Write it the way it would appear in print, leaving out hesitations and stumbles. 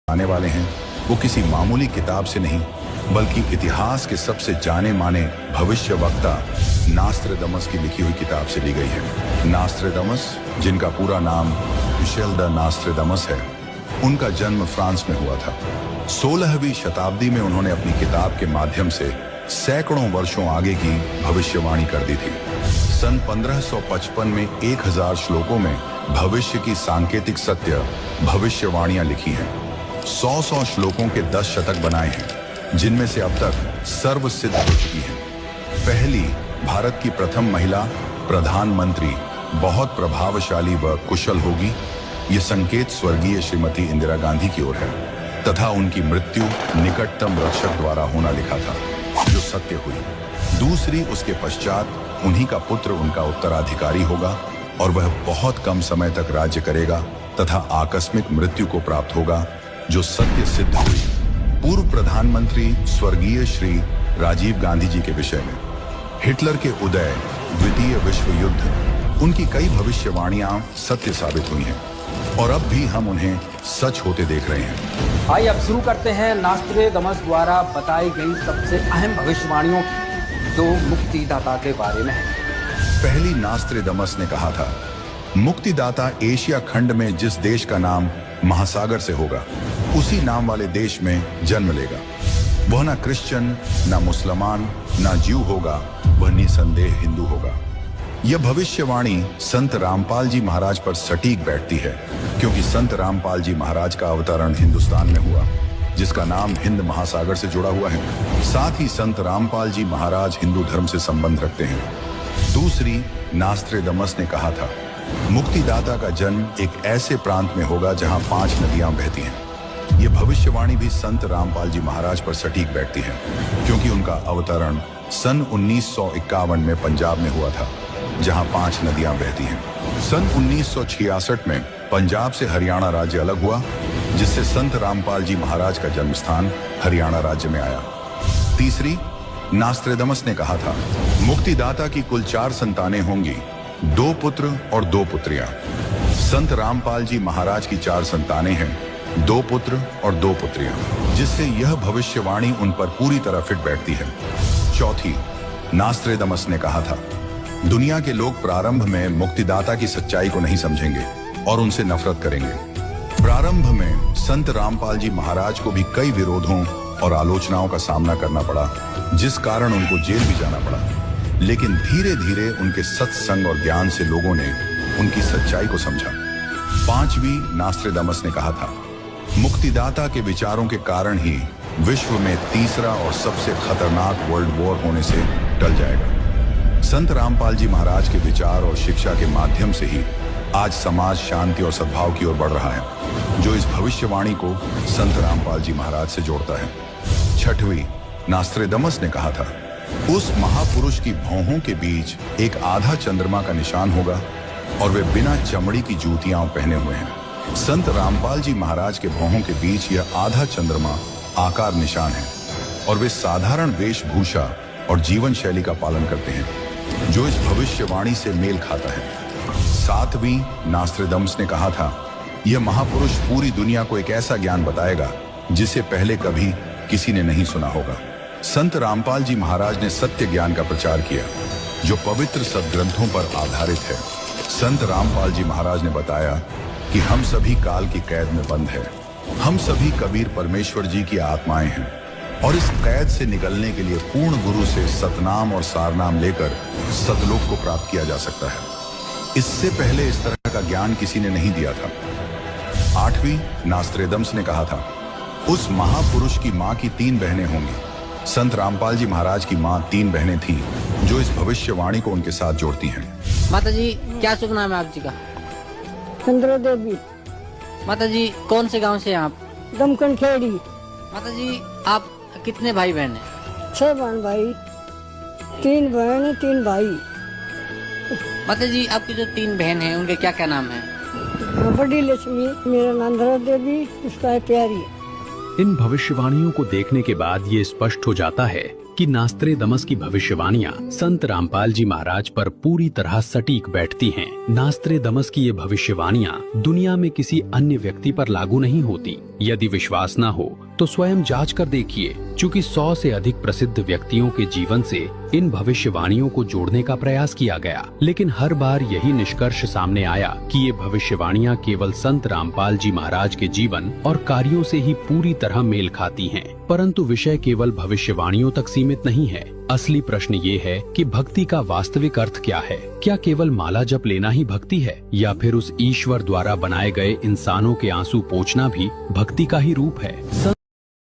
आने वाले हैं वो किसी मामूली किताब से नहीं बल्कि इतिहास के सबसे जाने माने भविष्यवक्ता नास्ट्रेडमस की लिखी हुई किताब से ली गई है। नास्ट्रेडमस, जिनका पूरा नाम मिशेल द नास्ट्रेडमस है, उनका जन्म फ्रांस में हुआ था। 16वीं शताब्दी में उन्होंने अपनी किताब के माध्यम से सैकड़ों वर्षों आगे की भविष्यवाणी कर दी थी। सन 1555 में 1000 श्लोकों में भविष्य की सांकेतिक सत्य भविष्यवाणियां लिखी हैं। 100 श्लोकों के 10 शतक बनाए हैं, जिनमें से अब तक सर्वसिद्ध हो चुकी हैं। पहली भारत की प्रथम महिला प्रधानमंत्री बहुत प्रभावशाली व कुशल होगी, ये संकेत स्वर्गीय श्रीमती इंदिरा गांधी की ओर है तथा उनकी मृत्यु निकटतम रक्षक द्वारा होना लिखा था, जो सत्य हुई। दूसरी, उसके पश्चात उन्हीं का पुत्र उनका उत्तराधिकारी होगा और वह बहुत कम समय तक राज्य करेगा तथा आकस्मिक मृत्यु को प्राप्त होगा, जो सत्य सिद्ध हुई। पूर्व प्रधानमंत्री स्वर्गीय श्री राजीव गांधी जी के विषय में हिटलर के उदय, द्वितीय विश्व युद्ध, उनकी कई भविष्यवाणियां सत्य साबित हुई हैं और अब भी हम उन्हें सच होते देख रहे हैं। आइए अब शुरू करते हैं नास्ट्रेडमस द्वारा बताई गई सबसे अहम भविष्यवाणियों की, जो मुक्तिदाता के बारे में है। पहली, नास्ट्रेडमस ने कहा था, मुक्तिदाता एशिया खंड में जिस देश का नाम महासागर से होगा, उसी नाम वाले देश में जन्म लेगा। वह ना क्रिश्चियन, ना मुसलमान, ना ज्यू होगा, वह निसंदेह हिंदू होगा। यह भविष्यवाणी संत रामपाल जी महाराज पर सटीक बैठती है, क्योंकि संत रामपाल जी महाराज का अवतरण हिंदुस्तान में हुआ, जिसका नाम हिंद महासागर से जुड़ा हुआ है। साथ ही संत रामपाल जी महाराज हिंदू धर्म से संबंध रखते हैं। दूसरी, नास्ट्रेडमस ने कहा था, मुक्तिदाता का जन्म एक ऐसे प्रांत में होगा जहां 5 नदियां बहती हैं। यह भविष्यवाणी भी संत रामपाल जी महाराज पर सटीक बैठती है, क्योंकि उनका अवतरण सन 1951 में पंजाब में हुआ था, जहां 5 नदियां बहती हैं। सन 1966 में पंजाब से हरियाणा राज्य अलग हुआ, जिससे संत रामपाल जी महाराज का जन्म स्थान हरियाणा राज्य में आया। तीसरी, नास्ट्रेडमस ने कहा था, मुक्तिदाता की कुल 4 संतानें होंगी, 2 पुत्र और 2 पुत्रियां। संत रामपाल जी महाराज की 4 संतानें हैं, 2 पुत्र और 2 पुत्रियां, जिससे यह भविष्यवाणी उन पर पूरी तरह फिट बैठती है। चौथी, नास्ट्रेडमस ने कहा था, दुनिया के लोग प्रारंभ में मुक्तिदाता की सच्चाई को नहीं समझेंगे और उनसे नफरत करेंगे। प्रारंभ में संत रामपाल जी महाराज को भी कई विरोधों और आलोचनाओं का सामना करना पड़ा, जिस कारण उनको जेल भी जाना पड़ा। लेकिन धीरे धीरे उनके सत्संग और ज्ञान से लोगों ने उनकी सच्चाई को समझा। पांचवी, नास्ट्रेडमस ने कहा था, मुक्तिदाता के विचारों के कारण ही विश्व में तीसरा और सबसे खतरनाक वर्ल्ड वॉर होने से टल जाएगा। संत रामपाल जी महाराज के विचार और शिक्षा के माध्यम से ही आज समाज शांति और सद्भाव की ओर बढ़ रहा है, जो इस भविष्यवाणी को संत रामपाल जी महाराज से जोड़ता है। छठवीं, नास्ट्रेडमस ने कहा था, उस महापुरुष की भौहों के बीच एक आधा चंद्रमा का निशान होगा और वे बिना चमड़ी की जूतियां पहने हुए हैं। संत रामपाल जी महाराज के भौहों के बीच यह आधा चंद्रमा आकार निशान है और वे साधारण वेशभूषा और जीवन शैली का पालन करते हैं, जो इस भविष्यवाणी से मेल खाता है। सातवीं, नास्ट्रेडमस ने कहा था, यह महापुरुष पूरी दुनिया को एक ऐसा ज्ञान बताएगा जिसे पहले कभी किसी ने नहीं सुना होगा। संत रामपाल जी महाराज ने सत्य ज्ञान का प्रचार किया, जो पवित्र सद्ग्रंथों पर आधारित है। संत रामपाल जी महाराज ने बताया कि हम सभी काल की कैद में बंद है। हम सभी कबीर परमेश्वर जी की आत्माएं हैं और इस कैद से निकलने के लिए पूर्ण गुरु से सतनाम और सारनाम लेकर सतलोक को प्राप्त किया जा सकता है। इससे पहले इस तरह का ज्ञान किसी ने नहीं दिया था। आठवीं, नास्ट्रेडमस ने कहा था, उस महापुरुष की मां की 3 बहनें होंगी। संत रामपाल जी महाराज की मां 3 बहनें थीं, जो इस भविष्यवाणी को उनके साथ जोड़ती हैं। माता जी, क्या शुभ नाम है आप जी का? चंद्र देवी। माता जी, कौन से गांव से हैं आप? दमकन खेड़ी। माता जी, आप कितने भाई बहन हैं? 6 बहन भाई, 3 बहन 3 भाई। माता जी, आपकी जो 3 बहन हैं, उनके क्या क्या नाम हैं? बड़ी लक्ष्मी, मेरा नाम धरा देवी, उसका है प्यारी। इन भविष्यवाणियों को देखने के बाद ये स्पष्ट हो जाता है कि नास्त्रेदमस की भविष्यवाणियां संत रामपाल जी महाराज पर पूरी तरह सटीक बैठती हैं। नास्त्रेदमस की ये भविष्यवाणियां दुनिया में किसी अन्य व्यक्ति पर लागू नहीं होती। यदि विश्वास न हो तो स्वयं जांच कर देखिए। चूँकि 100 से अधिक प्रसिद्ध व्यक्तियों के जीवन से इन भविष्यवाणियों को जोड़ने का प्रयास किया गया, लेकिन हर बार यही निष्कर्ष सामने आया कि ये भविष्यवाणियां केवल संत रामपाल जी महाराज के जीवन और कार्यों से ही पूरी तरह मेल खाती हैं। परंतु विषय केवल भविष्यवाणियों तक सीमित नहीं है। असली प्रश्न ये है कि भक्ति का वास्तविक अर्थ क्या है? क्या केवल माला जप लेना ही भक्ति है, या फिर उस ईश्वर द्वारा बनाए गए इंसानों के आंसू पोंछना भी भक्ति का ही रूप है?